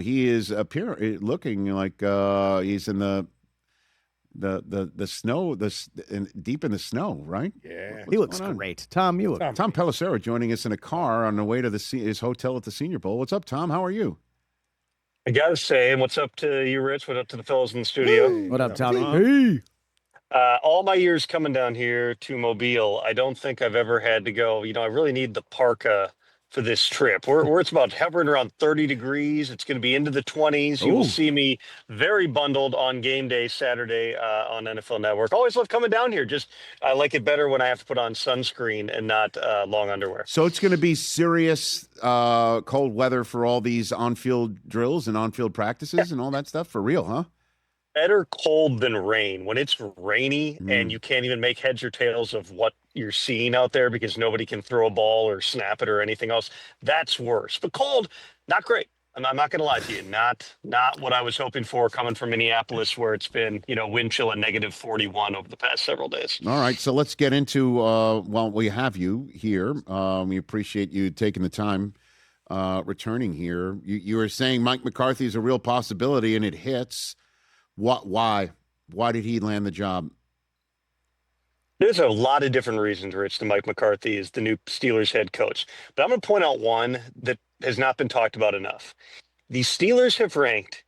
he is looking like he's in the snow, deep in the snow, right? Yeah. He looks great. Tom, you look. Tom Pelissero joining us in a car on the way to his hotel at the Senior Bowl. What's up, Tom? How are you? I gotta say, and what's up to you, Rich? What up to the fellows in the studio? What up, Tommy? Hey. All my years coming down here to Mobile, I don't think I've ever had to go, I really need the parka for this trip. Where it's about hovering around 30 degrees. It's going to be into the 20s. You will see me very bundled on game day Saturday on NFL Network. Always love coming down here. Just I like it better when I have to put on sunscreen and not long underwear. So it's going to be serious cold weather for all these on-field drills and on-field practices and all that stuff for real, huh? Better cold than rain. When it's rainy and you can't even make heads or tails of what you're seeing out there because nobody can throw a ball or snap it or anything else, that's worse. But cold, not great. I'm not going to lie to you. Not what I was hoping for coming from Minneapolis, where it's been, wind chill at negative 41 over the past several days. All right, so let's get into, we have you here. We appreciate you taking the time returning here. You were saying Mike McCarthy is a real possibility, and it hits. Why? Why did he land the job? There's a lot of different reasons, Rich, that Mike McCarthy is the new Steelers head coach. But I'm going to point out one that has not been talked about enough. The Steelers have ranked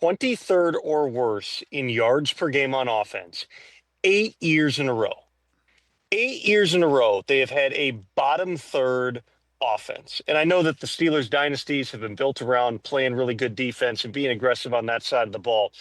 23rd or worse in yards per game on offense 8 years in a row. 8 years in a row, they have had a bottom third offense. And I know that the Steelers dynasties have been built around playing really good defense and being aggressive on that side of the ball.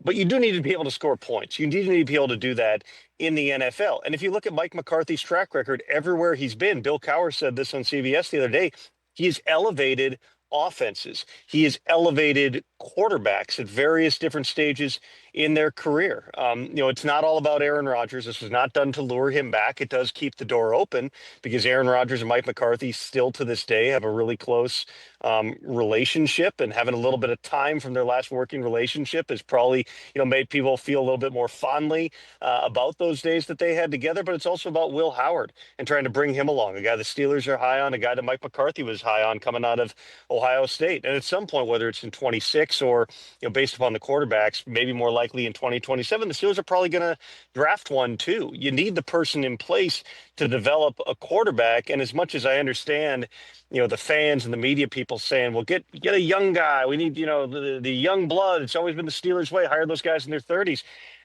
But you do need to be able to score points. You need to be able to do that in the NFL. And if you look at Mike McCarthy's track record everywhere he's been, Bill Cowher said this on CBS the other day, he's elevated offenses. He has elevated quarterbacks at various different stages in their career. It's not all about Aaron Rodgers. This was not done to lure him back. It does keep the door open because Aaron Rodgers and Mike McCarthy still to this day have a really close relationship, and having a little bit of time from their last working relationship has probably, made people feel a little bit more fondly about those days that they had together. But it's also about Will Howard and trying to bring him along, a guy the Steelers are high on, a guy that Mike McCarthy was high on coming out of Ohio State. And at some point, whether it's in 26 or, based upon the quarterbacks, maybe more likely in 2027, the Steelers are probably going to draft one too. You need the person in place to develop a quarterback. And as much as I understand, the fans and the media people saying, well, get a young guy. We need, the young blood. It's always been the Steelers' way. Hire those guys in their 30s.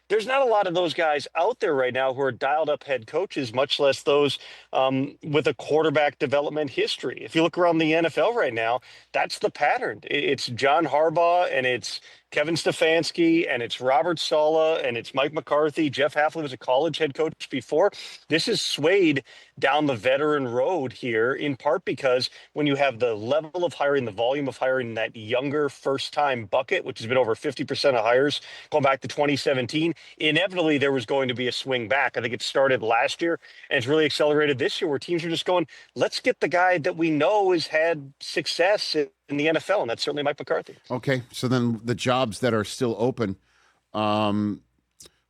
There's not a lot of those guys out there right now who are dialed up head coaches, much less those with a quarterback development history. If you look around the NFL right now, that's the pattern. It's John Harbaugh and it's Kevin Stefanski and it's Robert Saleh and it's Mike McCarthy. Jeff Hafley was a college head coach before. This is swayed down the veteran road here, in part because when you have the level of hiring, the volume of hiring, that younger first-time bucket, which has been over 50% of hires going back to 2017, inevitably there was going to be a swing back. I think it started last year and it's really accelerated this year, where teams are just going, let's get the guy that we know has had success in the NFL, and that's certainly Mike McCarthy. Okay, so then the jobs that are still open,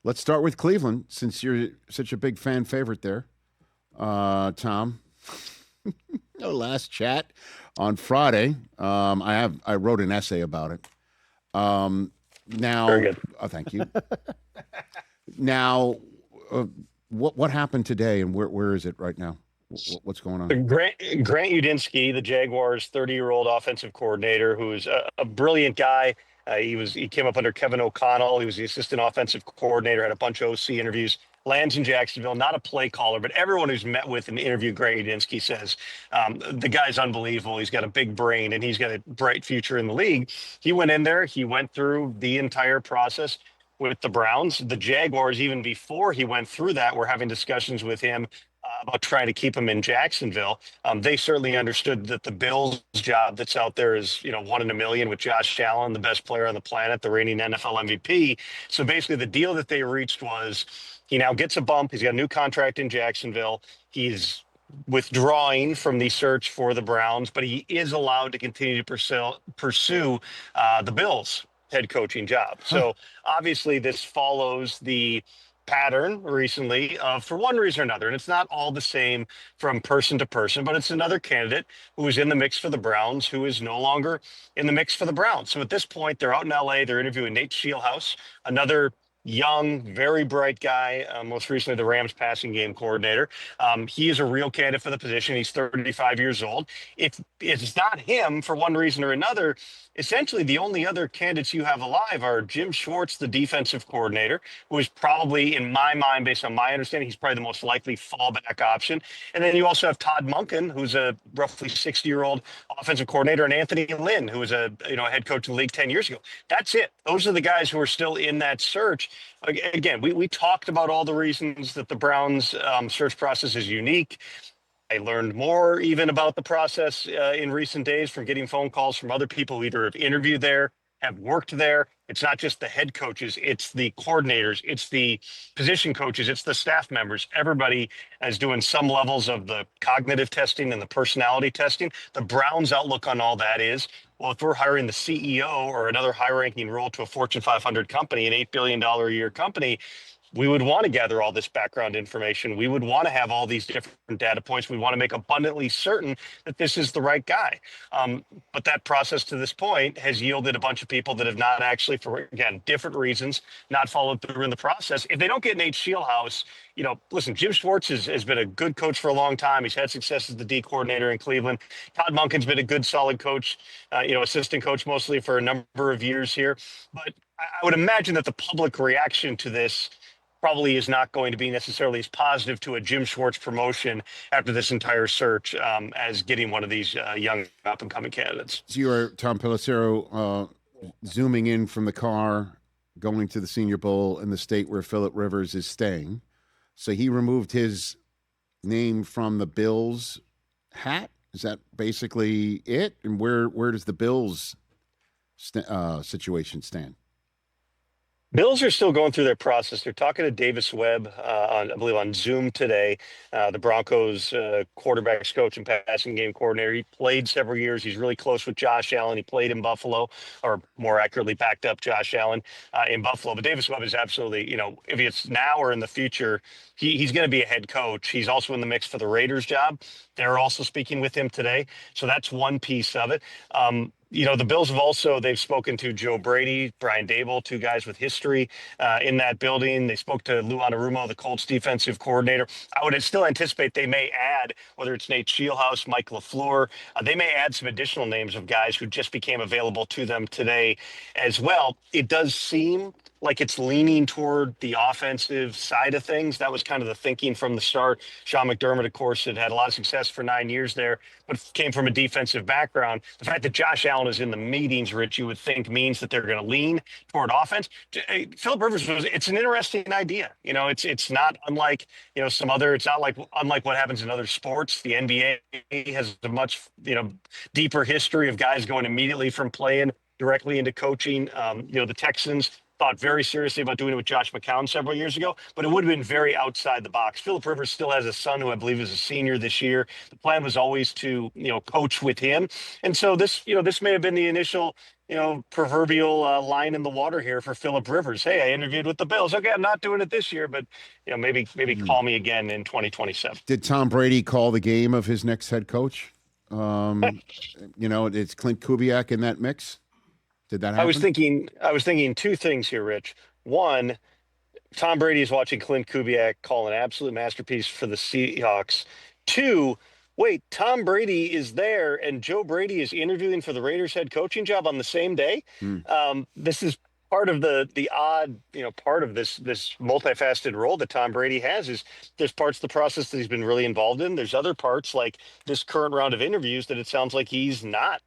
let's start with Cleveland, since you're such a big fan favorite there. Tom, last chat on Friday, I wrote an essay about it. Now, very good. Thank you. Now, what happened today, and where is it right now? What's going on? Grant Udinski, the Jaguars' 30-year-old offensive coordinator, who's a brilliant guy. He came up under Kevin O'Connell. He was the assistant offensive coordinator, had a bunch of OC interviews. Lands in Jacksonville, not a play caller, but everyone who's met with and interviewed Grant Udinski says the guy's unbelievable. He's got a big brain and he's got a bright future in the league. He went in there. He went through the entire process with the Browns. The Jaguars, even before he went through that, were having discussions with him about trying to keep him in Jacksonville. They certainly understood that the Bills' job that's out there is, 1 in a million with Josh Allen, the best player on the planet, the reigning NFL MVP. So basically the deal that they reached was he now gets a bump. He's got a new contract in Jacksonville. He's withdrawing from the search for the Browns, but he is allowed to continue to pursue the Bills' head coaching job. So obviously this follows the pattern recently of, for one reason or another, and it's not all the same from person to person, but it's another candidate who is in the mix for the Browns who is no longer in the mix for the Browns. So at this point, they're out in LA. They're interviewing Nate Scheelhaase, another young, very bright guy, most recently the Rams passing game coordinator. He is a real candidate for the position. He's 35 years old. If it's not him for one reason or another, essentially the only other candidates you have alive are Jim Schwartz, the defensive coordinator, who is probably, in my mind, based on my understanding, he's probably the most likely fallback option. And then you also have Todd Monken, who's a roughly 60-year-old offensive coordinator, and Anthony Lynn, who was a head coach in the league 10 years ago. That's it. Those are the guys who are still in that search. Again, we talked about all the reasons that the Browns search process is unique. I learned more even about the process in recent days from getting phone calls from other people who either have interviewed there, have worked there. It's not just the head coaches, it's the coordinators, it's the position coaches, it's the staff members. Everybody is doing some levels of the cognitive testing and the personality testing. The Browns' outlook on all that is, well, if we're hiring the CEO or another high-ranking role to a Fortune 500 company, an $8 billion a year company, we would want to gather all this background information. We would want to have all these different data points. We want to make abundantly certain that this is the right guy. But that process to this point has yielded a bunch of people that have not actually, for, again, different reasons, not followed through in the process. If they don't get Nate Scheelhaase, listen, Jim Schwartz has been a good coach for a long time. He's had success as the D coordinator in Cleveland. Todd Monken's been a good, solid coach, assistant coach mostly for a number of years here. But I would imagine that the public reaction to this probably is not going to be necessarily as positive to a Jim Schwartz promotion after this entire search as getting one of these young up-and-coming candidates. So you are Tom Pelissero zooming in from the car, going to the Senior Bowl in the state where Phillip Rivers is staying. So he removed his name from the Bills hat. Is that basically it? And where does the Bills situation stand? Bills are still going through their process. They're talking to Davis Webb, I believe, on Zoom today. The Broncos quarterbacks coach and passing game coordinator. He played several years. He's really close with Josh Allen. He played in Buffalo, or more accurately, backed up Josh Allen in Buffalo. But Davis Webb is absolutely, if it's now or in the future, he's going to be a head coach. He's also in the mix for the Raiders job. They're also speaking with him today. So that's one piece of it. The Bills have they've spoken to Joe Brady, Brian Dable, two guys with history in that building. They spoke to Lou Anarumo, the Colts defensive coordinator. I would still anticipate they may add, whether it's Nate Scheelhaase, Mike LaFleur, they may add some additional names of guys who just became available to them today as well. It does seem like it's leaning toward the offensive side of things. That was kind of the thinking from the start. Sean McDermott, of course, had a lot of success for 9 years there, but came from a defensive background. The fact that Josh Allen is in the meetings, Rich, you would think means that they're going to lean toward offense. Phillip Rivers it's an interesting idea. It's not unlike, some other, it's not like unlike what happens in other sports. The NBA has a much, deeper history of guys going immediately from playing directly into coaching. The Texans thought very seriously about doing it with Josh McCown several years ago, but it would have been very outside the box. Phillip Rivers still has a son who I believe is a senior this year. The plan was always to, coach with him. And so this may have been the initial, proverbial line in the water here for Phillip Rivers. Hey, I interviewed with the Bills. Okay, I'm not doing it this year, but, maybe call me again in 2027. Did Tom Brady call the game of his next head coach? It's Clint Kubiak in that mix. Did that happen? I was thinking two things here, Rich. One, Tom Brady is watching Clint Kubiak call an absolute masterpiece for the Seahawks. Two, wait, Tom Brady is there and Joe Brady is interviewing for the Raiders head coaching job on the same day. This is part of the odd, part of this multifaceted role that Tom Brady has. Is there's parts of the process that he's been really involved in. There's other parts like this current round of interviews that it sounds like he's not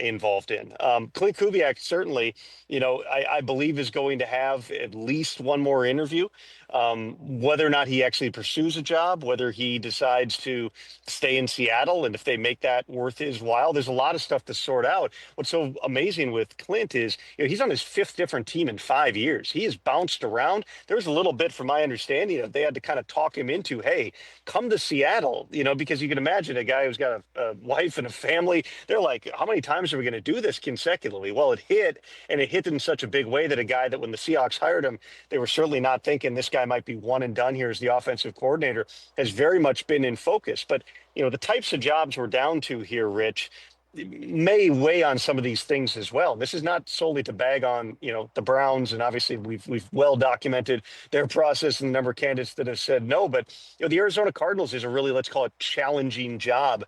involved in. Clint Kubiak certainly, I believe is going to have at least one more interview. Whether or not he actually pursues a job, whether he decides to stay in Seattle, and if they make that worth his while, there's a lot of stuff to sort out. What's so amazing with Clint is, he's on his fifth different team in 5 years. He has bounced around. There was a little bit, from my understanding, that they had to kind of talk him into, hey, come to Seattle, because you can imagine a guy who's got a wife and a family. They're like, how many times are we going to do this consecutively? Well, it hit, and it hit in such a big way that a guy that when the Seahawks hired him, they were certainly not thinking this guy might be one and done here as the offensive coordinator, has very much been in focus. But, the types of jobs we're down to here, Rich, may weigh on some of these things as well. This is not solely to bag on, the Browns, and obviously we've well documented their process and the number of candidates that have said no. But the Arizona Cardinals is a really, let's call it, challenging job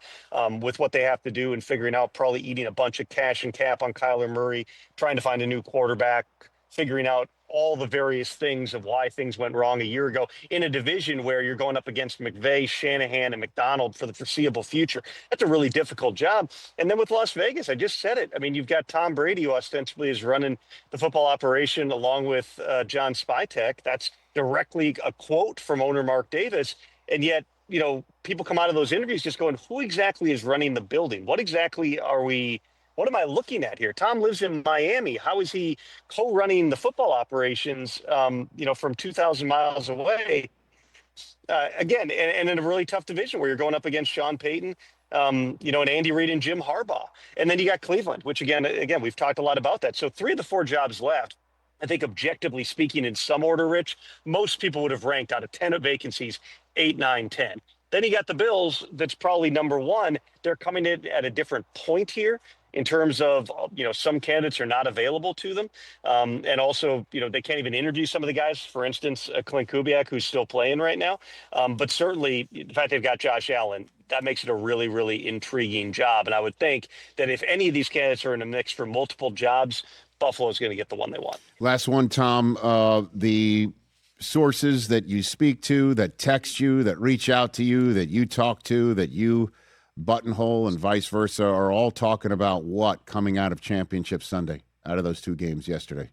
with what they have to do and figuring out, probably eating a bunch of cash and cap on Kyler Murray, trying to find a new quarterback, figuring out all the various things of why things went wrong a year ago in a division where you're going up against McVay, Shanahan, and McDonald for the foreseeable future. That's a really difficult job. And then with Las Vegas, I just said it. I mean, you've got Tom Brady, who ostensibly is running the football operation along with John Spytek. That's directly a quote from owner Mark Davis. And yet, people come out of those interviews just going, who exactly is running the building? What exactly what am I looking at here? Tom lives in Miami. How is he co-running the football operations, from 2,000 miles away? Again, and in a really tough division where you're going up against Sean Payton, and Andy Reid and Jim Harbaugh. And then you got Cleveland, which again, we've talked a lot about that. So 3 of the 4 jobs left. I think objectively speaking, in some order, Rich, most people would have ranked out of 10 vacancies, 8, 9, 10. Then you got the Bills. That's probably number 1. They're coming in at a different point here in terms of, some candidates are not available to them. And also, they can't even interview some of the guys. For instance, Clint Kubiak, who's still playing right now. But certainly the fact they've got Josh Allen, that makes it a really, really intriguing job. And I would think that if any of these candidates are in a mix for multiple jobs, Buffalo's going to get the one they want. Last one, Tom, the sources that you speak to, that text you, that reach out to you, that you talk to, that you buttonhole and vice versa, are all talking about what coming out of Championship Sunday, out of those 2 games yesterday?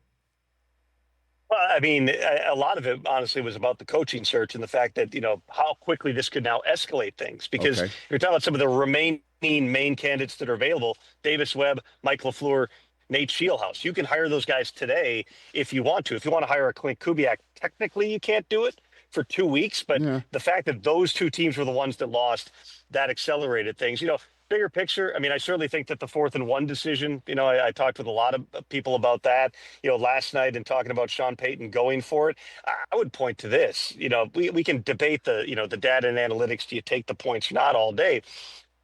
Well, I mean, a lot of it, honestly, was about the coaching search and the fact that, how quickly this could now escalate things. Because you're talking about some of the remaining main candidates that are available, Davis Webb, Mike LaFleur, Nate Scheelhaus. You can hire those guys today if you want to. If you want to hire a Clint Kubiak, technically you can't do it for 2 weeks. But the fact that those 2 teams were the ones that lost, that accelerated things. Bigger picture, I mean, I certainly think that the 4th and 1 decision, I talked with a lot of people about that, last night, and talking about Sean Payton going for it. I would point to this. We can debate the data and analytics. Do you take the points or not all day?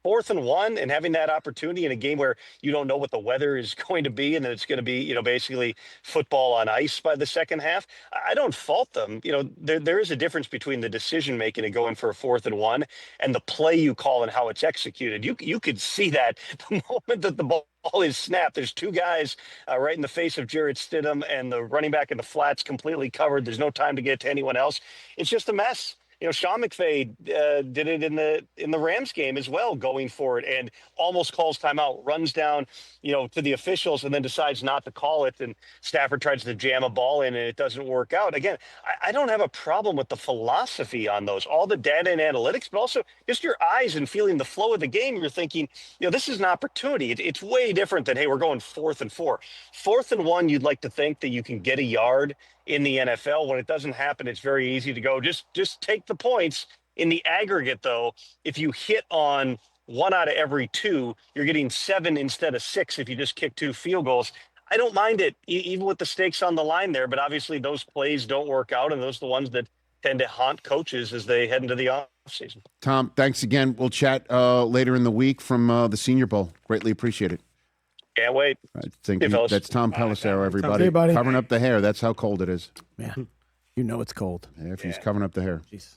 4th and 1 and having that opportunity in a game where you don't know what the weather is going to be, and then it's going to be, basically football on ice by the second half. I don't fault them. There is a difference between the decision making and going for a 4th and 1 and the play you call and how it's executed. You could see that the moment that the ball is snapped, there's 2 guys right in the face of Jarrett Stidham, and the running back in the flats completely covered. There's no time to get to anyone else. It's just a mess. Sean McVay did it in the Rams game as well, going for it, and almost calls timeout, runs down, to the officials, and then decides not to call it. And Stafford tries to jam a ball in, and it doesn't work out. Again, I don't have a problem with the philosophy on those, all the data and analytics, but also just your eyes and feeling the flow of the game. You're thinking, this is an opportunity. It's way different than, hey, we're going 4th and 4. 4th and 1, you'd like to think that you can get a yard in the NFL. When it doesn't happen, it's very easy to go, just take the points. In the aggregate, though, if you hit on 1 out of every 2, you're getting 7 instead of 6 if you just kick 2 field goals. I don't mind it, even with the stakes on the line there, but obviously those plays don't work out, and those are the ones that tend to haunt coaches as they head into the offseason. Tom, thanks again. We'll chat later in the week from the Senior Bowl. Greatly appreciate it. Can't wait. That's Tom Pelissero, everybody. Hey, buddy. Covering up the hair. That's how cold it is. Man, it's cold. If he's covering up the hair. Jeez.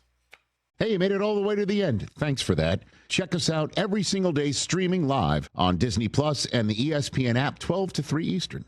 Hey, you made it all the way to the end. Thanks for that. Check us out every single day streaming live on Disney Plus and the ESPN app 12 to 3 Eastern.